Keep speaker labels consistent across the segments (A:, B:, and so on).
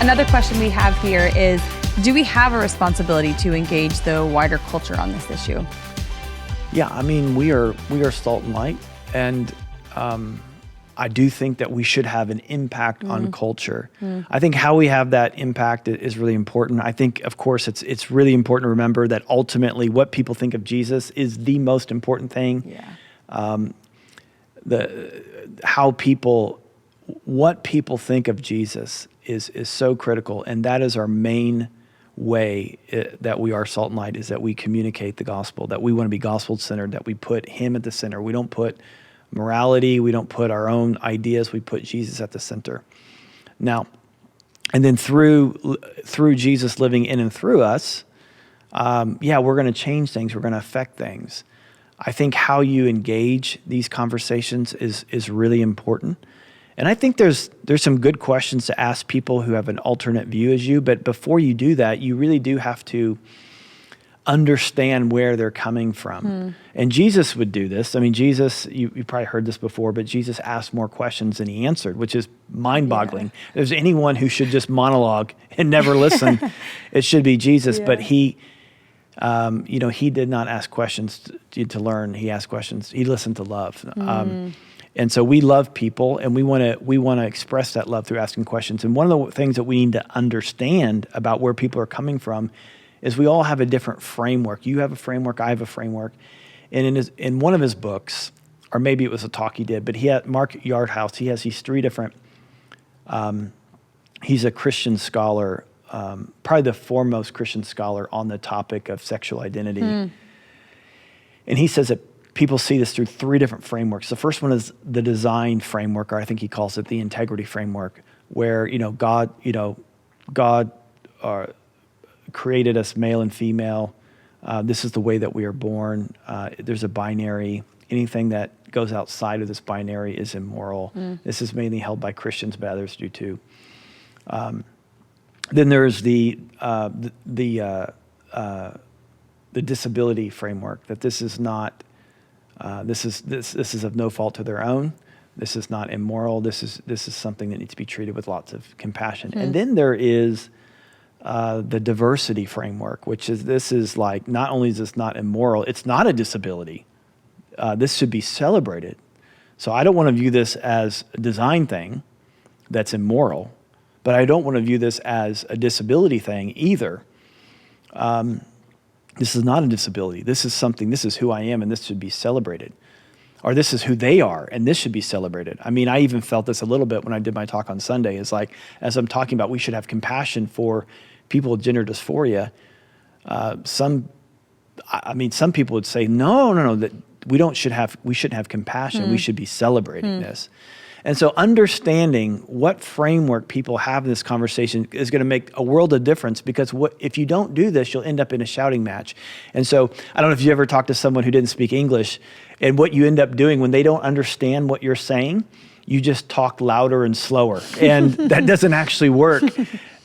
A: Another question we have here is, do we have a responsibility to engage the wider culture on this issue?
B: Yeah, I mean, we are salt and light, and I do think that we should have an impact on culture. I think how we have that impact is really important. I think, of course, it's really important to remember that ultimately what people think of Jesus is the most important thing.
A: Yeah.
B: What people think of Jesus is so critical, and that is our main way that we are salt and light, is that we communicate the gospel, that we want to be gospel-centered, that we put him at the center. We don't put morality, we don't put our own ideas, we put Jesus at the center. Now, and then through Jesus living in and through us, we're going to change things, we're going to affect things. I think how you engage these conversations is really important. And I think there's some good questions to ask people who have an alternate view as you, but before you do that, you really do have to understand where they're coming from. And Jesus would do this. I mean, Jesus, you probably heard this before, but Jesus asked more questions than he answered, which is mind-boggling.
A: Yeah.
B: If there's anyone who should just monologue and never listen, it should be Jesus. Yeah. But he did not ask questions to learn. He asked questions. He listened to love. And so we love people, and we want to express that love through asking questions. And one of the things that we need to understand about where people are coming from is we all have a different framework. You have a framework, I have a framework. And in one of his books, or maybe it was a talk he did, but he had Mark Yardhouse, he has these three different, he's a Christian scholar, probably the foremost Christian scholar on the topic of sexual identity. And he says that people see this through three different frameworks. The first one is the design framework, or I think he calls it the integrity framework, where God created us male and female. This is the way that we are born. There's a binary. Anything that goes outside of this binary is immoral. This is mainly held by Christians, but others do too. Then there's the disability framework, that this is not. This is of no fault to their own. This is not immoral. This is something that needs to be treated with lots of compassion. And then there is the diversity framework, which is, this is like, not only is this not immoral, it's not a disability. This should be celebrated. So I don't want to view this as a design thing that's immoral, but I don't want to view this as a disability thing either. This is not a disability. This is who I am, and this should be celebrated. Or this is who they are, and this should be celebrated. I mean, I even felt this a little bit when I did my talk on Sunday. It's like, as I'm talking about, we should have compassion for people with gender dysphoria. Some people would say, no, that we shouldn't have compassion. We should be celebrating this. And so understanding what framework people have in this conversation is going to make a world of difference, because if you don't do this, you'll end up in a shouting match. And so I don't know if you ever talked to someone who didn't speak English, and what you end up doing when they don't understand what you're saying, you just talk louder and slower, and that doesn't actually work.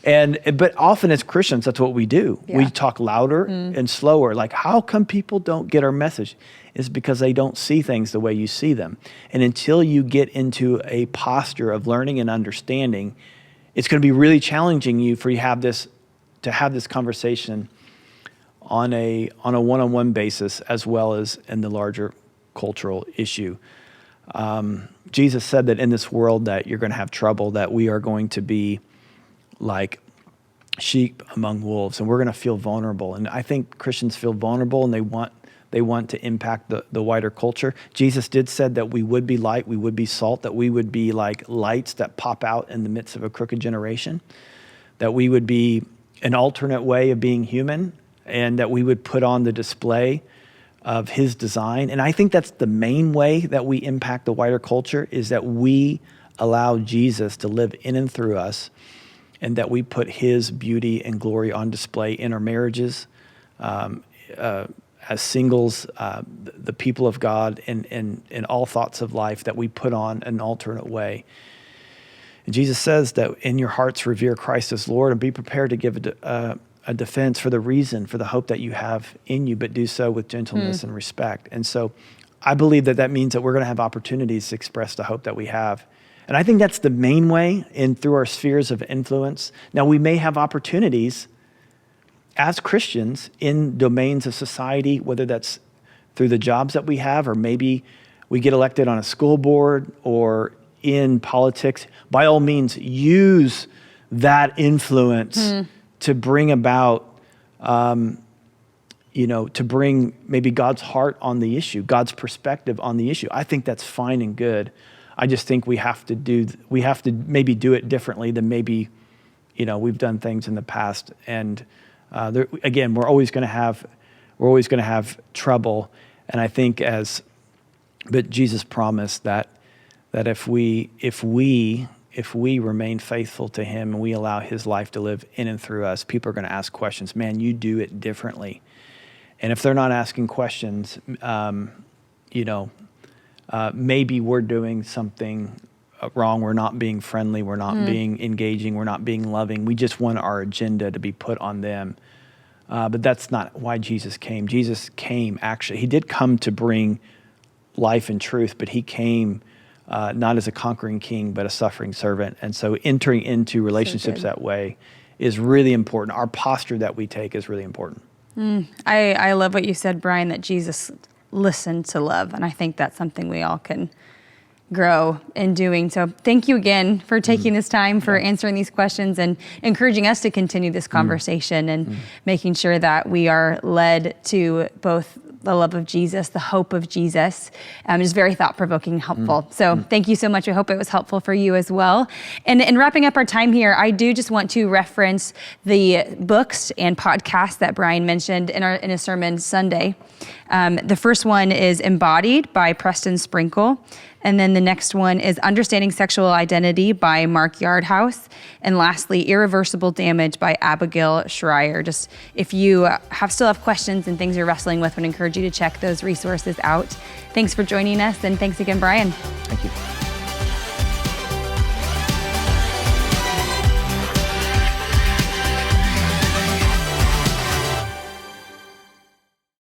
B: But often as Christians, that's what we do. Yeah. We talk louder and slower. Like, how come people don't get our message? Is because they don't see things the way you see them. And until you get into a posture of learning and understanding, it's going to be really challenging to have this conversation on a one-on-one basis, as well as in the larger cultural issue. Jesus said that in this world that you're going to have trouble, that we are going to be like sheep among wolves, and we're going to feel vulnerable. And I think Christians feel vulnerable, and they want to impact the wider culture. Jesus did said that we would be light, we would be salt, that we would be like lights that pop out in the midst of a crooked generation, that we would be an alternate way of being human, and that we would put on the display of his design. And I think that's the main way that we impact the wider culture, is that we allow Jesus to live in and through us, and that we put his beauty and glory on display in our marriages, as singles, the people of God, and in all thoughts of life, that we put on an alternate way. And Jesus says that in your hearts revere Christ as Lord, and be prepared to give a defense for the hope that you have in you, but do so with gentleness and respect. And so I believe that means that we're going to have opportunities to express the hope that we have. And I think that's the main way through our spheres of influence. Now, we may have opportunities as Christians in domains of society, whether that's through the jobs that we have, or maybe we get elected on a school board or in politics. By all means, use that influence to bring about, to bring maybe God's heart on the issue, God's perspective on the issue. I think that's fine and good. I just think we have to maybe do it differently than maybe, we've done things in the past. And again, we're always going to have trouble. And I think but Jesus promised that if we remain faithful to him and we allow his life to live in and through us, people are going to ask questions. Man, you do it differently. And if they're not asking questions, maybe we're doing something wrong. We're not being friendly. We're not being engaging. We're not being loving. We just want our agenda to be put on them. But that's not why Jesus came. Jesus came, actually. He did come to bring life and truth, but he came not as a conquering king, but a suffering servant. And so entering into relationships that way is really important. Our posture that we take is really important.
A: I love what you said, Bryan, that Jesus listened to love. And I think that's something we all can grow in doing. So thank you again for taking this time, for answering these questions and encouraging us to continue this conversation and making sure that we are led to both the love of Jesus, the hope of Jesus. Just very thought-provoking and helpful. So thank you so much. I hope it was helpful for you as well. And in wrapping up our time here, I do just want to reference the books and podcasts that Bryan mentioned in a sermon Sunday. The first one is Embodied by Preston Sprinkle. And then the next one is Understanding Sexual Identity by Mark Yardhouse. And lastly, Irreversible Damage by Abigail Shrier. Just if you still have questions and things you're wrestling with, I would encourage you to check those resources out. Thanks for joining us, and thanks again, Bryan.
B: Thank you.